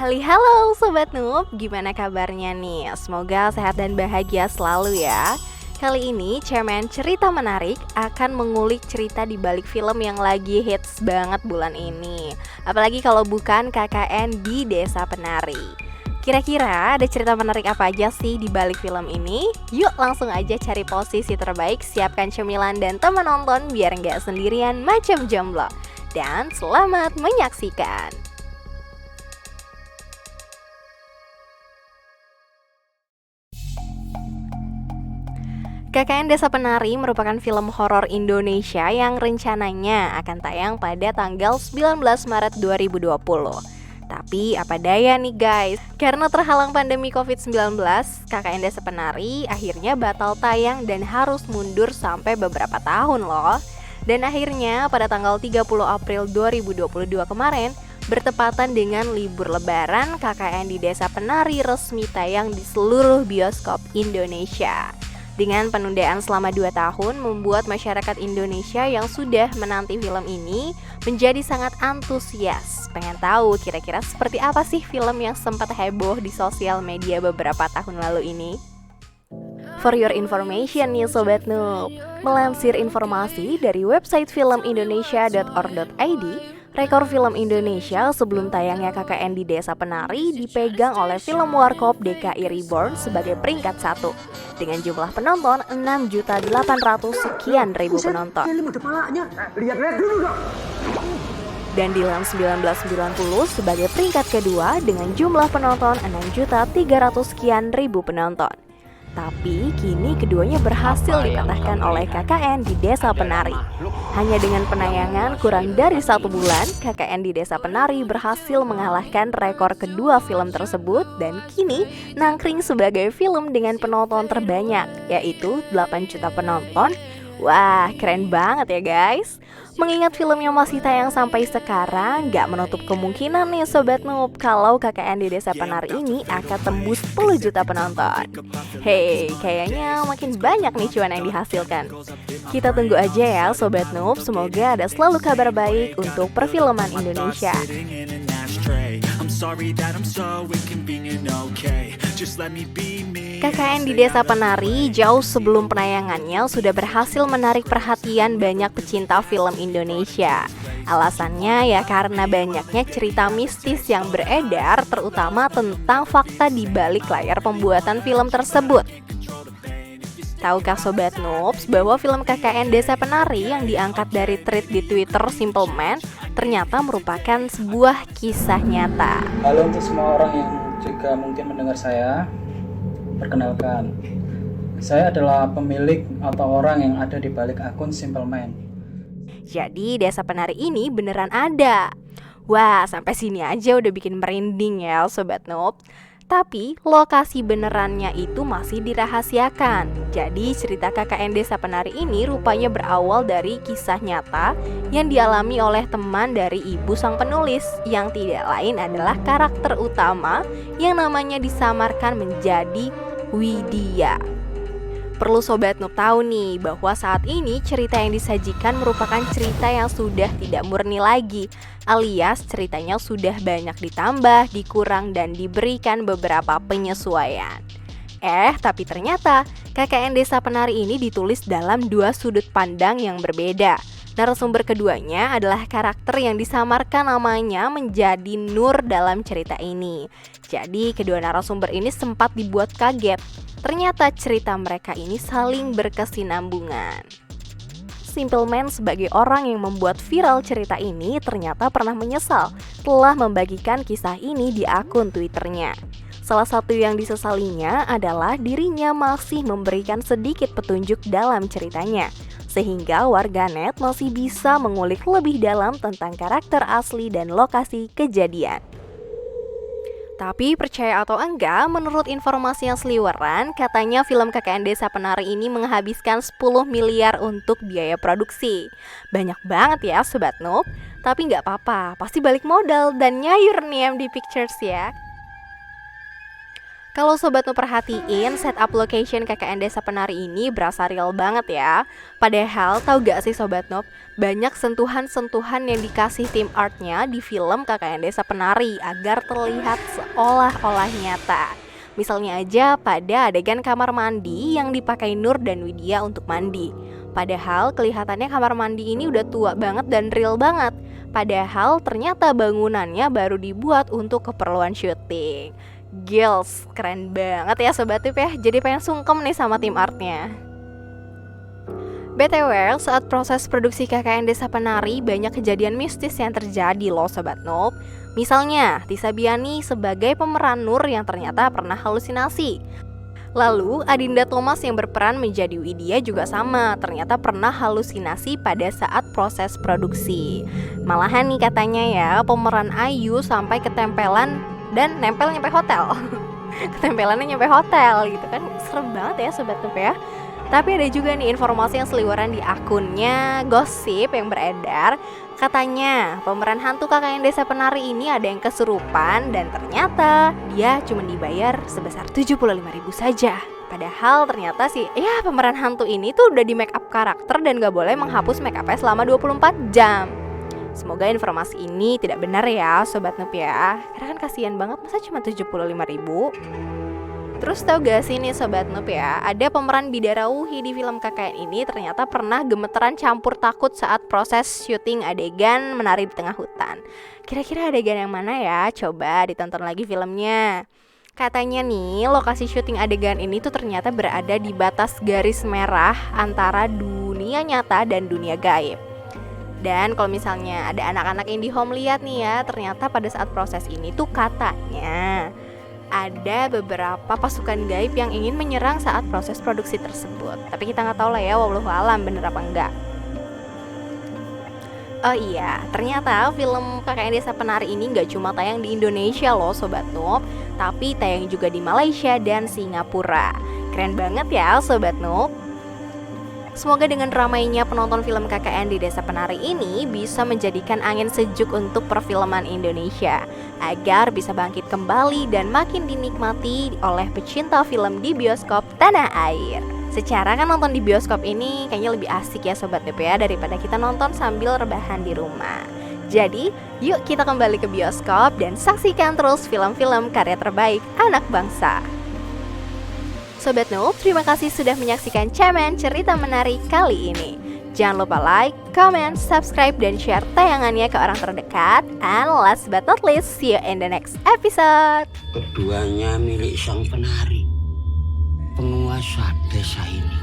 Halo Sobat Noob, gimana kabarnya nih? Semoga sehat dan bahagia selalu ya. Kali ini Cemen Cerita Menarik akan mengulik cerita di balik film yang lagi hits banget bulan ini. Apalagi kalau bukan KKN di Desa Penari. Kira-kira ada cerita menarik apa aja sih di balik film ini? Yuk langsung aja cari posisi terbaik, siapkan cemilan dan teman nonton biar nggak sendirian macam jomblo. Dan selamat menyaksikan. KKN Desa Penari merupakan film horor Indonesia yang rencananya akan tayang pada tanggal 19 Maret 2020. Tapi apa daya nih guys, karena terhalang pandemi COVID-19, KKN Desa Penari akhirnya batal tayang dan harus mundur sampai beberapa tahun loh. Dan akhirnya pada tanggal 30 April 2022 kemarin, bertepatan dengan libur lebaran, KKN di Desa Penari resmi tayang di seluruh bioskop Indonesia. Dengan penundaan selama 2 tahun membuat masyarakat Indonesia yang sudah menanti film ini menjadi sangat antusias. Pengen tahu kira-kira seperti apa sih film yang sempat heboh di sosial media beberapa tahun lalu ini? For your information nih Sobat Noob, melansir informasi dari website filmindonesia.or.id, rekor film Indonesia sebelum tayangnya KKN di Desa Penari dipegang oleh film Warkop DKI Reborn sebagai peringkat 1 dengan jumlah penonton 6.800.000 sekian penonton. Dan Dilan 1990 sebagai peringkat kedua dengan jumlah penonton 6.300.000 sekian penonton. Tapi kini keduanya berhasil dipatahkan oleh KKN di Desa Penari. Hanya dengan penayangan kurang dari 1 bulan, KKN di Desa Penari berhasil mengalahkan rekor kedua film tersebut dan kini nangkring sebagai film dengan penonton terbanyak, yaitu 8 juta penonton. Wah, keren banget ya guys. Mengingat filmnya masih tayang sampai sekarang, gak menutup kemungkinan nih Sobat Noob kalau KKN di Desa Penari ini akan tembus 10 juta penonton. Hey, kayaknya makin banyak nih cuan yang dihasilkan. Kita tunggu aja ya Sobat Noob, semoga ada selalu kabar baik untuk perfilman Indonesia. KKN di Desa Penari jauh sebelum penayangannya sudah berhasil menarik perhatian banyak pecinta film Indonesia. Alasannya ya karena banyaknya cerita mistis yang beredar, terutama tentang fakta di balik layar pembuatan film tersebut. Tahukah Sobat Noobs bahwa film KKN Desa Penari yang diangkat dari thread di Twitter Simple Man ternyata merupakan sebuah kisah nyata. Halo untuk semua orang yang juga mungkin mendengar saya. Perkenalkan, saya adalah pemilik atau orang yang ada di balik akun Simple Man. Jadi Desa Penari ini beneran ada. Wah, sampai sini aja udah bikin merinding ya Sobat Noob. Tapi lokasi benerannya itu masih dirahasiakan. Jadi cerita KKN Desa Penari ini rupanya berawal dari kisah nyata yang dialami oleh teman dari ibu sang penulis, yang tidak lain adalah karakter utama yang namanya disamarkan menjadi Widya. Perlu Sobat Noob tahu nih bahwa saat ini cerita yang disajikan merupakan cerita yang sudah tidak murni lagi, alias ceritanya sudah banyak ditambah, dikurang, dan diberikan beberapa penyesuaian. Tapi ternyata KKN Desa Penari ini ditulis dalam 2 sudut pandang yang berbeda. Narasumber keduanya adalah karakter yang disamarkan namanya menjadi Nur dalam cerita ini. Jadi kedua narasumber ini sempat dibuat kaget. Ternyata cerita mereka ini saling berkesinambungan. Simple Man sebagai orang yang membuat viral cerita ini ternyata pernah menyesal telah membagikan kisah ini di akun Twitternya. Salah satu yang disesalinya adalah dirinya masih memberikan sedikit petunjuk dalam ceritanya, sehingga warganet masih bisa mengulik lebih dalam tentang karakter asli dan lokasi kejadian. Tapi percaya atau enggak, menurut informasi yang seliweran, katanya film KKN Desa Penari ini menghabiskan 10 miliar untuk biaya produksi. Banyak banget ya Sobat Noob, tapi nggak apa-apa, pasti balik modal dan nyayur nih MD Pictures ya. Kalau Sobat Noob perhatiin, setup location KKN Desa Penari ini berasa real banget ya. Padahal tahu gak sih Sobat Noob, banyak sentuhan-sentuhan yang dikasih tim artnya di film KKN Desa Penari agar terlihat seolah-olah nyata. Misalnya aja pada adegan kamar mandi yang dipakai Nur dan Widya untuk mandi. Padahal kelihatannya kamar mandi ini udah tua banget dan real banget. Padahal ternyata bangunannya baru dibuat untuk keperluan syuting. Gils, keren banget ya Sobat Noob ya. Jadi pengen sungkem nih sama tim artnya. BTW, saat proses produksi KKN Desa Penari banyak kejadian mistis yang terjadi loh Sobat Noob. Misalnya, Tisa Biani sebagai pemeran Nur yang ternyata pernah halusinasi. Lalu, Adinda Thomas yang berperan menjadi Widya juga sama, ternyata pernah halusinasi pada saat proses produksi. Malahan nih katanya ya, pemeran Ayu sampai ketempelan dan nempel nyampe hotel. Ketempelannya nyampe hotel gitu kan. Serem banget ya Sobat Noob ya. Tapi ada juga nih informasi yang seliweran di akunnya Gosip yang beredar. Katanya pemeran hantu KKN Desa Penari ini ada yang kesurupan dan ternyata dia cuma dibayar sebesar 75.000 saja. Padahal ternyata sih ya pemeran hantu ini tuh udah di make up karakter dan gak boleh menghapus make upnya selama 24 jam. Semoga informasi ini tidak benar ya Sobat Noob ya. Karena kan kasihan banget masa cuma 75.000. Terus tau gak sih nih Sobat Noob ya, ada pemeran Bidara Wuhi di film KKN ini ternyata pernah gemeteran campur takut saat proses syuting adegan menari di tengah hutan. Kira-kira adegan yang mana ya? Coba ditonton lagi filmnya. Katanya nih, lokasi syuting adegan ini tuh ternyata berada di batas garis merah antara dunia nyata dan dunia gaib. Dan kalau misalnya ada anak-anak IndiHome lihat nih ya, ternyata pada saat proses ini tuh katanya ada beberapa pasukan gaib yang ingin menyerang saat proses produksi tersebut. Tapi kita nggak tahu lah ya, wallahu alam bener apa enggak. Oh iya, ternyata film KKN Desa Penari ini nggak cuma tayang di Indonesia loh Sobat Noob, tapi tayang juga di Malaysia dan Singapura. Keren banget ya Sobat Noob. Semoga dengan ramainya penonton film KKN di Desa Penari ini bisa menjadikan angin sejuk untuk perfilman Indonesia agar bisa bangkit kembali dan makin dinikmati oleh pecinta film di bioskop tanah air. Secara kan nonton di bioskop ini kayaknya lebih asik ya Sobat Noob ya daripada kita nonton sambil rebahan di rumah. Jadi yuk kita kembali ke bioskop dan saksikan terus film-film karya terbaik anak bangsa. Sobat Noob, terima kasih sudah menyaksikan Cemen Cerita Menarik kali ini. Jangan lupa like, comment, subscribe, dan share tayangannya ke orang terdekat. And last but not least, see you in the next episode. Keduanya milik sang penari, penguasa desa ini.